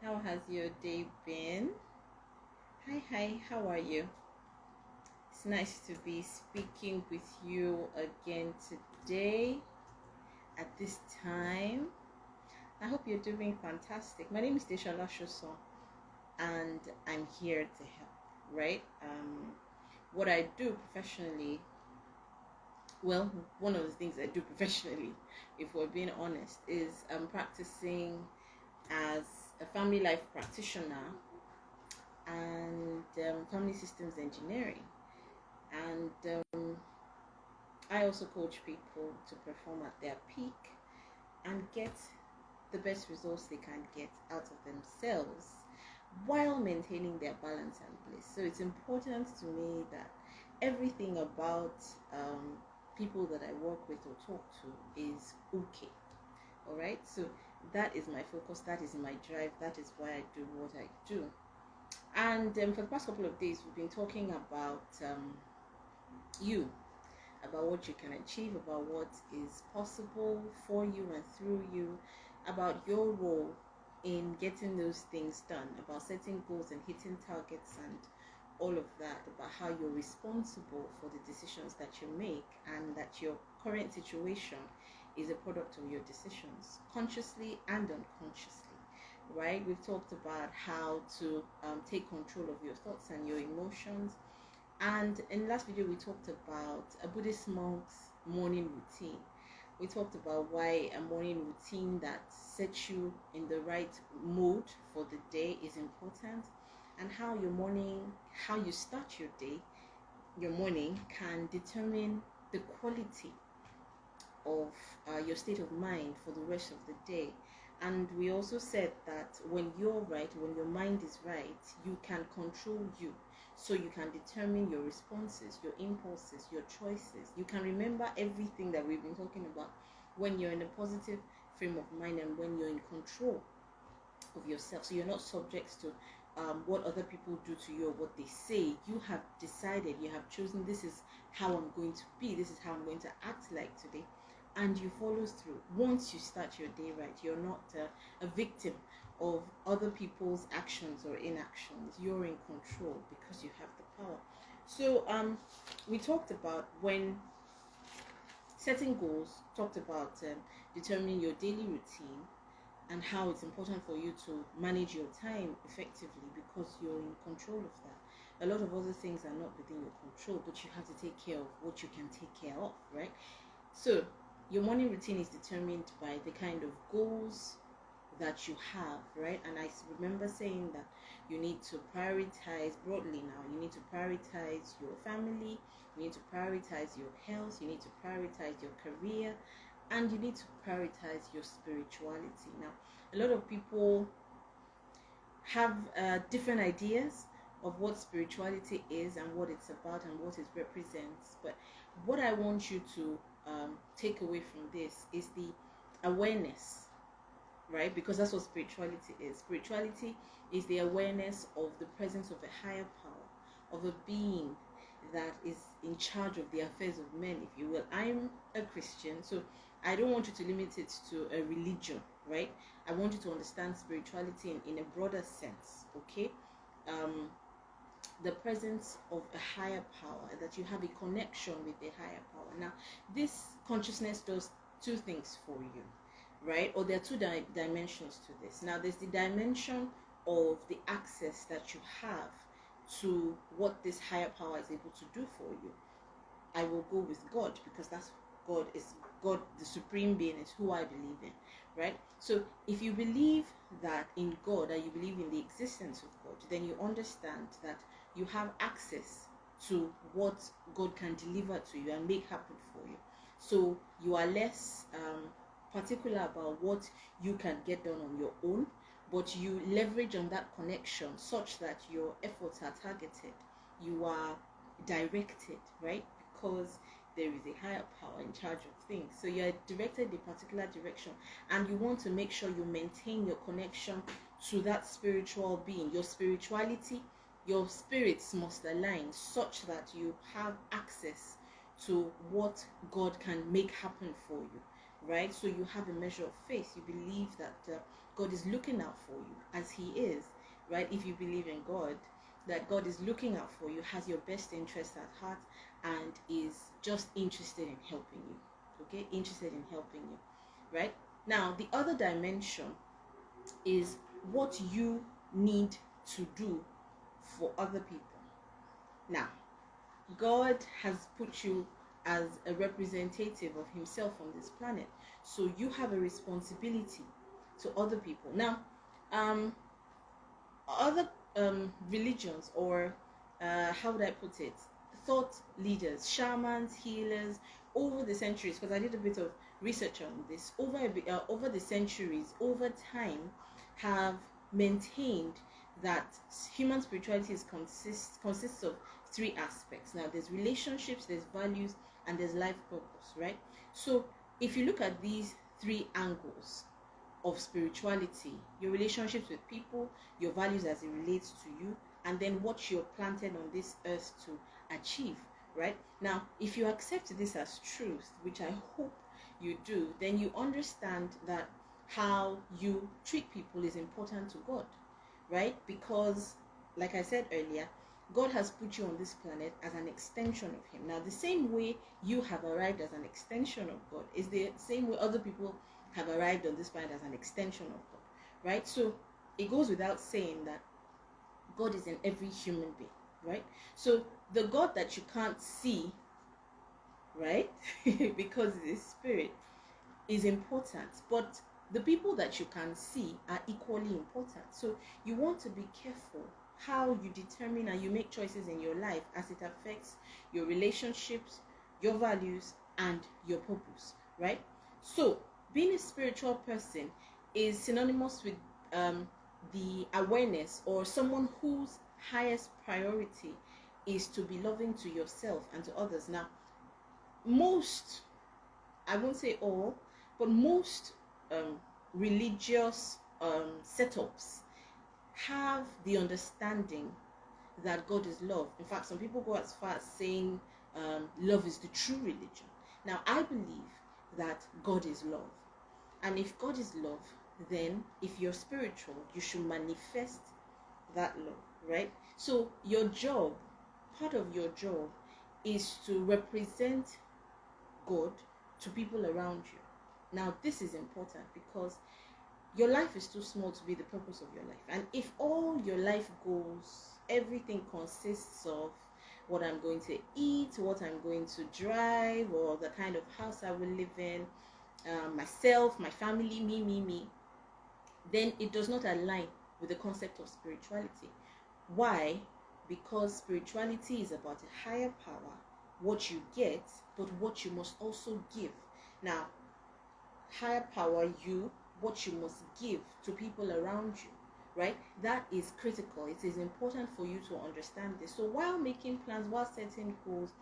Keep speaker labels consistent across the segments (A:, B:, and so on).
A: How has your day been? Hi, how are you? It's nice to be speaking with you again today at this time. I hope you're doing fantastic. My name is Deshala Shoso, and I'm here to help, right? What I do professionally, well, one of the things I do professionally, if we're being honest, is I'm practicing as a family life practitioner and family systems engineering. And I also coach people to perform at their peak and get the best results they can get out of themselves while maintaining their balance and bliss. So it's important to me that everything about people that I work with or talk to is okay. All right. So that is my focus. That is my drive. That is why I do what I do. And for the past couple of days, we've been talking about you, about what you can achieve, about what is possible for you and through you, about your role in getting those things done, about setting goals and hitting targets and all of that, about how you're responsible for the decisions that you make and that your current situation is a product of your decisions, consciously and unconsciously. Right? We've talked about how to take control of your thoughts and your emotions, and in the last video, we talked about a Buddhist monk's morning routine. We talked about why a morning routine that sets you in the right mood for the day is important, and how your morning, how you start your day, your morning can determine the quality of your state of mind for the rest of the day. And we also said that when you're right, when your mind is right, you can control you. So you can determine your responses, your impulses, your choices. You can remember everything that we've been talking about when you're in a positive frame of mind and when you're in control of yourself. So you're not subject to what other people do to you or what they say. You have decided, you have chosen, this is how I'm going to be, this is how I'm going to act like today. And you follow through. Once you start your day right, you're not a victim of other people's actions or inactions. You're in control because you have the power. So we talked about when setting goals, talked about determining your daily routine and how it's important for you to manage your time effectively because you're in control of that. A lot of other things are not within your control, but you have to take care of what you can take care of, right? So your morning routine is determined by the kind of goals that you have, right? And I remember saying that you need to prioritize broadly now. You need to prioritize your family, you need to prioritize your health, you need to prioritize your career, and you need to prioritize your spirituality. Now, a lot of people have different ideas of what spirituality is and what it's about and what it represents. But what I want you to take away from this is the awareness, right? Because that's what spirituality is. Spirituality is the awareness of the presence of a higher power, of a being that is in charge of the affairs of men, if you will. I'm a Christian, so I don't want you to limit it to a religion, right? I want you to understand spirituality in a broader sense, okay? The presence of a higher power, that you have a connection with the higher power. Now, this consciousness does two things for you, right? Or there are two dimensions to this. Now, there's the dimension of the access that you have to what this higher power is able to do for you. I will go with God because that's God is God, the supreme being is who I believe in, right? So if you believe that in God, that you believe in the existence of God, then you understand that you have access to what God can deliver to you and make happen for you. So you are less particular about what you can get done on your own, but you leverage on that connection such that your efforts are targeted, you are directed, right? Because there is a higher power in charge of things. So you're directed in a particular direction and you want to make sure you maintain your connection to that spiritual being. Your spirituality, your spirits must align such that you have access to what God can make happen for you, right? So you have a measure of faith. You believe that God is looking out for you, as He is, right? If you believe in God, that God is looking out for you, has your best interest at heart, and is just interested in helping you. Okay, interested in helping you, right? Now, the other dimension is what you need to do for other people. Now, God has put you as a representative of Himself on this planet, so you have a responsibility to other people. Now, other religions, or how would I put it, thought leaders, shamans, healers, over the centuries, because I did a bit of research on this, over the centuries, over time, have maintained that human spirituality consists of three aspects. Now, there's relationships, there's values, and there's life purpose, right? So if you look at these three angles of spirituality, your relationships with people, your values as it relates to you, and then what you're planted on this earth to achieve, right? Now, if you accept this as truth, which I hope you do, then you understand that how you treat people is important to God, right? Because, like I said earlier, God has put you on this planet as an extension of Him. Now, the same way you have arrived as an extension of God is the same way other people have arrived on this planet as an extension of God, right? So it goes without saying that God is in every human being, right? So the God that you can't see, right, because it is spirit, is important, but the people that you can see are equally important. So you want to be careful how you determine and you make choices in your life as it affects your relationships, your values, and your purpose, right? So being a spiritual person is synonymous with the awareness, or someone whose highest priority is to be loving to yourself and to others. Now, most, I won't say all, but most religious setups have the understanding that God is love. In fact, some people go as far as saying love is the true religion. Now, I believe that God is love. And if God is love, then if you're spiritual, you should manifest that love, right? So your job, part of your job, is to represent God to people around you. Now, this is important because your life is too small to be the purpose of your life. And if all your life goals, everything consists of what I'm going to eat, what I'm going to drive, or the kind of house I will live in, myself, my family, me, then it does not align with the concept of spirituality. Why? Because spirituality is about a higher power, what you get, but what you must also give. Now, higher power, what you must give to people around you, right? That is critical. It is important for you to understand this. So while making plans, while setting goals,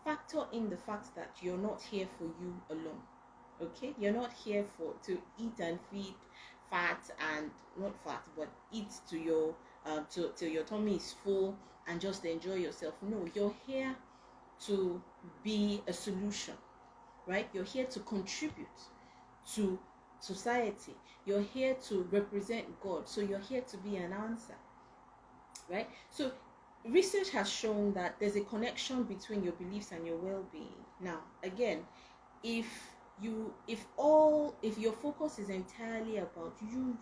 A: factor in the fact that you're not here for you alone. Okay, you're not here to eat and feed fat, and not fat, but eat to your till your tummy is full and just enjoy yourself. No, you're here to be a solution, right? You're here to contribute to society. You're here to represent God. So you're here to be an answer, right? So research has shown that there's a connection between your beliefs and your well-being. Now, again, if your focus is entirely about you,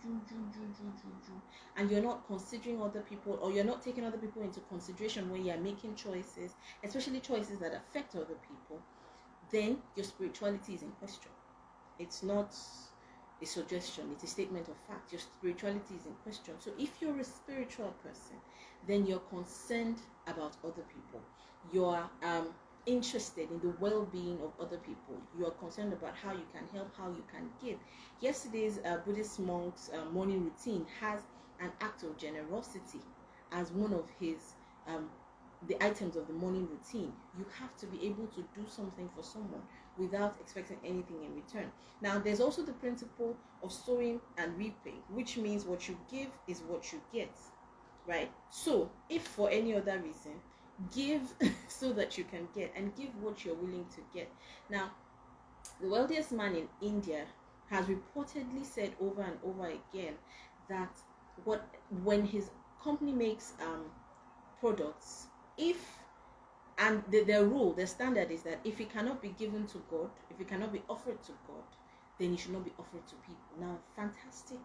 A: and you're not considering other people, or you're not taking other people into consideration when you're making choices, especially choices that affect other people, then your spirituality is in question. It's not a suggestion, it's a statement of fact. Your spirituality is in question. So if you're a spiritual person, then you're concerned about other people. You're interested in the well-being of other people. You are concerned about how you can help, how you can give. Yesterday's Buddhist monk's morning routine has an act of generosity as one of his the items of the morning routine. You have to be able to do something for someone without expecting anything in return. Now, there's also the principle of sowing and reaping, which means what you give is what you get, right? So if for any other reason, give so that you can get, and give what you're willing to get. Now, the wealthiest man in India has reportedly said over and over again that when his company makes products, if and their rule, their standard is that if it cannot be given to God, if it cannot be offered to God, then it should not be offered to people. Now, fantastic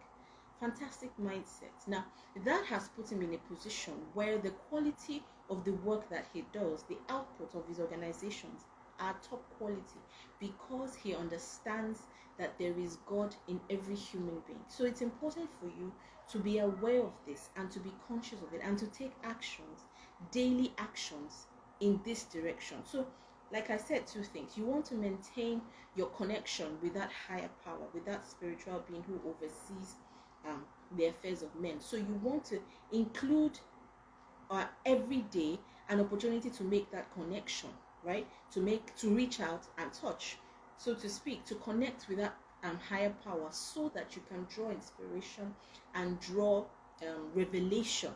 A: mindset. Now, that has put him in a position where the quality of the work that he does, the output of his organizations, are top quality, because he understands that there is God in every human being. So it's important for you to be aware of this and to be conscious of it and to take actions, daily actions in this direction. So like I said, two things. You want to maintain your connection with that higher power, with that spiritual being who oversees the affairs of men. So you want to include every day an opportunity to make that connection, right? To reach out and touch, so to speak, to connect with that higher power, so that you can draw inspiration and draw revelation,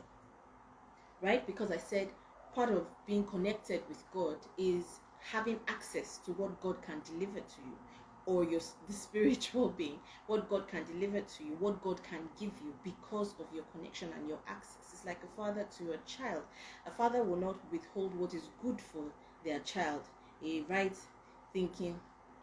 A: right? Because I said part of being connected with God is having access to what God can deliver to you, or the spiritual being, what God can deliver to you, what God can give you because of your connection and your access. It's like a father to a child. A father will not withhold what is good for their child. A right thinking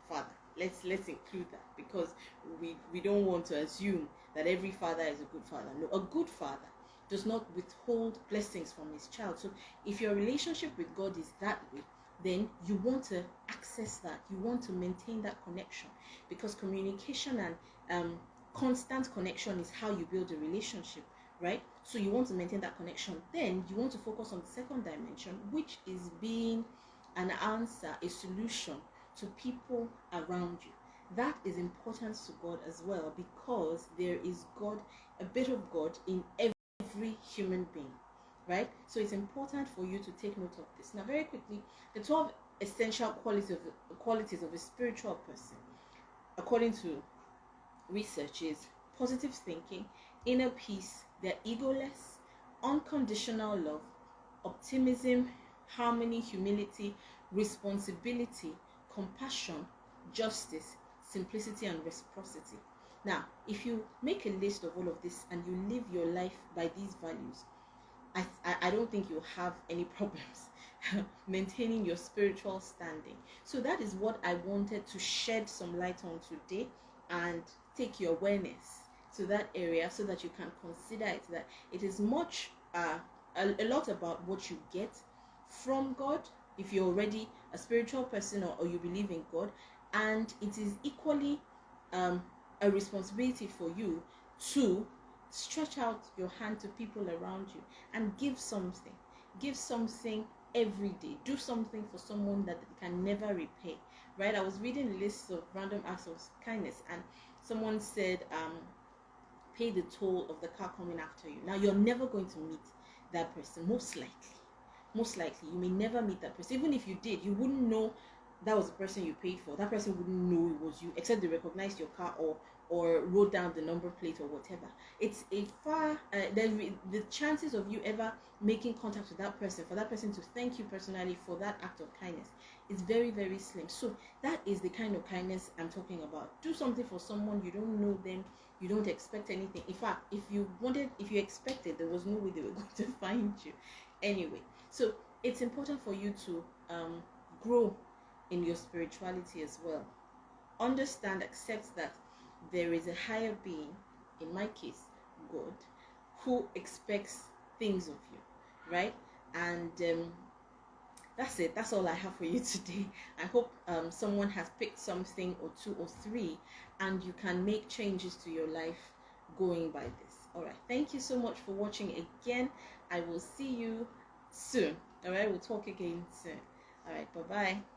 A: father. Let's include that, because we don't want to assume that every father is a good father. No, a good father does not withhold blessings from his child. So if your relationship with God is that way, then you want to access that. You want to maintain that connection, because communication and constant connection is how you build a relationship, right? So you want to maintain that connection. Then you want to focus on the second dimension, which is being an answer, a solution to people around you. That is important to God as well, because there is God, a bit of God in every human being, right? So it's important for you to take note of this. Now, very quickly, the 12 essential qualities of a spiritual person, according to research, is positive thinking, inner peace, they're egoless, unconditional love, optimism, harmony, humility, responsibility, compassion, justice, simplicity, and reciprocity. Now, if you make a list of all of this and you live your life by these values, I don't think you'll have any problems maintaining your spiritual standing. So that is what I wanted to shed some light on today, and take your awareness to that area, so that you can consider it, that it is much a lot about what you get from God, if you're already a spiritual person, or you believe in God, and it is equally a responsibility for you to stretch out your hand to people around you and give something every day. Do something for someone that they can never repay, right? I was reading a list of random acts of kindness, and someone said pay the toll of the car coming after you. Now, you're never going to meet that person, most likely you may never meet that person. Even if you did, you wouldn't know that was the person you paid for. That person wouldn't know it was you, except they recognized your car or wrote down the number plate or whatever. It's a far the chances of you ever making contact with that person, for that person to thank you personally for that act of kindness, is very, very slim. So that is the kind of kindness I'm talking about. Do something for someone, you don't know them, you don't expect anything. In fact, if you expected, there was no way they were going to find you anyway. So it's important for you to grow in your spirituality as well. Understand, accept that there is a higher being, in my case, God, who expects things of you, right? And that's it. That's all I have for you today. I hope someone has picked something or two or three, and you can make changes to your life going by this. All right. Thank you so much for watching again. I will see you soon. All right. We'll talk again soon. All right. Bye-bye.